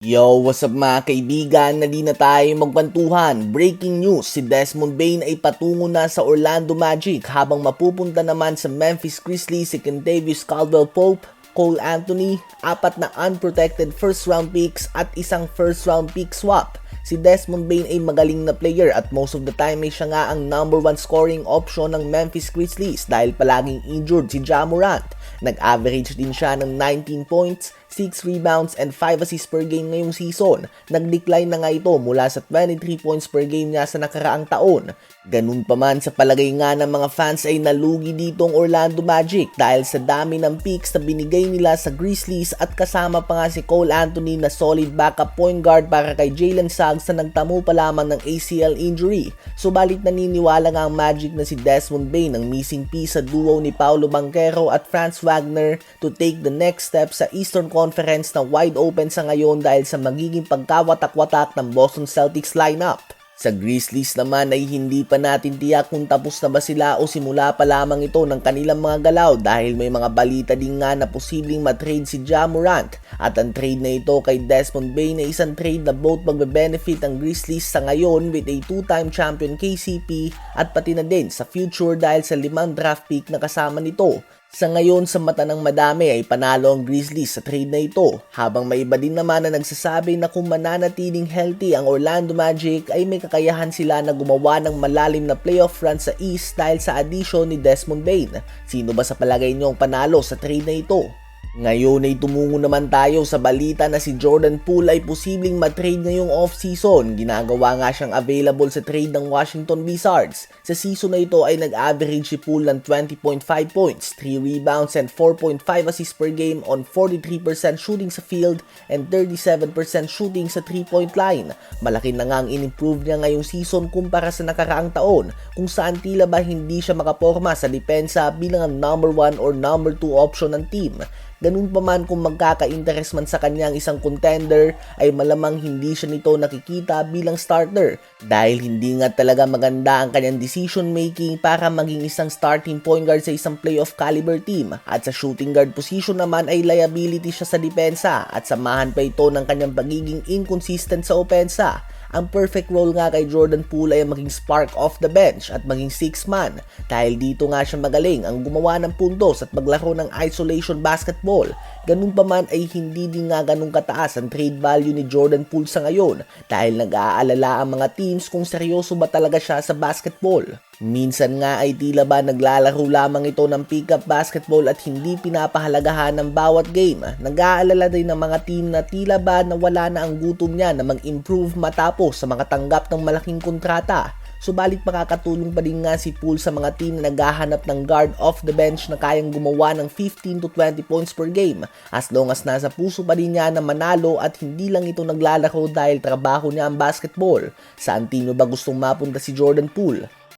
Yo, what's up mga kaibigan? Nali na tayo magkwentuhan. Breaking news, si Desmond Bane ay patungo na sa Orlando Magic habang mapupunta naman sa Memphis Grizzlies si Kentavious Caldwell-Pope, Cole Anthony, 4 na unprotected first round picks at isang first round pick swap. Si Desmond Bane ay magaling na player at most of the time ay siya nga ang number 1 scoring option ng Memphis Grizzlies dahil palaging injured si Ja Morant. Nag-average din siya ng 19 points, 6 rebounds and 5 assists per game ngayong season. Nag-decline na nga ito mula sa 23 points per game niya sa nakaraang taon. Ganun pa man, sa palagay nga ng mga fans ay nalugi dito ang Orlando Magic dahil sa dami ng picks na binigay nila sa Grizzlies at kasama pa nga si Cole Anthony na solid backup point guard para kay Jalen Suggs na nagtamo pa lamang ng ACL injury. Subalit naniniwala nga ang Magic na si Desmond Bane ang missing piece sa duo ni Paolo Banchero at Franz Wagner to take the next step sa Eastern Conference na wide open sa ngayon dahil sa magiging pagkawatak-watak ng Boston Celtics lineup. Sa Grizzlies naman ay hindi pa natin tiyak kung tapos na ba sila o simula pa lamang ito ng kanilang mga galaw dahil may mga balita din nga na posibleng matrade si Ja Morant at ang trade na ito kay Desmond Bane ay isang trade na both magbe-benefit ang Grizzlies sa ngayon with a 2-time champion KCP at pati na din sa future dahil sa 5 draft pick na kasama nito. Sa ngayon, sa mata ng madami ay panalo ang Grizzlies sa trade na ito, habang may iba din naman na nagsasabi na kung mananatiling healthy ang Orlando Magic ay may kakayahan sila na gumawa ng malalim na playoff run sa East dahil sa addition ni Desmond Bane. Sino ba sa palagay niyo ang panalo sa trade na ito? Ngayon ay tumungo naman tayo sa balita na si Jordan Poole ay posibleng matrade ngayong off-season. Ginagawa nga siyang available sa trade ng Washington Wizards. Sa season na ito ay nag-average si Poole ng 20.5 points, 3 rebounds and 4.5 assists per game on 43% shooting sa field and 37% shooting sa 3-point line. Malaki na nga ang in-improve niya ngayong season kumpara sa nakaraang taon kung saan tila ba hindi siya makaporma sa depensa bilang ang number 1 or number 2 option ng team. Ganun pa man kung magkaka-interest man sa kanyang isang contender ay malamang hindi siya nito nakikita bilang starter dahil hindi nga talaga maganda ang kanyang decision making para maging isang starting point guard sa isang playoff caliber team at sa shooting guard position naman ay liability siya sa depensa at samahan pa ito ng kanyang pagiging inconsistent sa opensa. Ang perfect role nga kay Jordan Poole ay maging spark off the bench at maging 6-man dahil dito nga siya magaling ang gumawa ng puntos at maglaro ng isolation basketball. Ganun pa man ay hindi din nga ganun kataas ang trade value ni Jordan Poole sa ngayon dahil nag-aalala ang mga teams kung seryoso ba talaga siya sa basketball. Minsan nga ay tila ba naglalaro lamang ito ng pick-up basketball at hindi pinapahalagahan ng bawat game. Nag-aalala din ng mga team na tila ba nawala na ang gutom niya na mag-improve matapos sa mga tanggap ng malaking kontrata. Subalit makakatulong pa din nga si Poole sa mga team na naghahanap ng guard off the bench na kayang gumawa ng 15 to 20 points per game as long as nasa puso pa din niya na manalo at hindi lang ito naglalaro dahil trabaho niya ang basketball. Saan team ba gustong mapunta si Jordan Poole?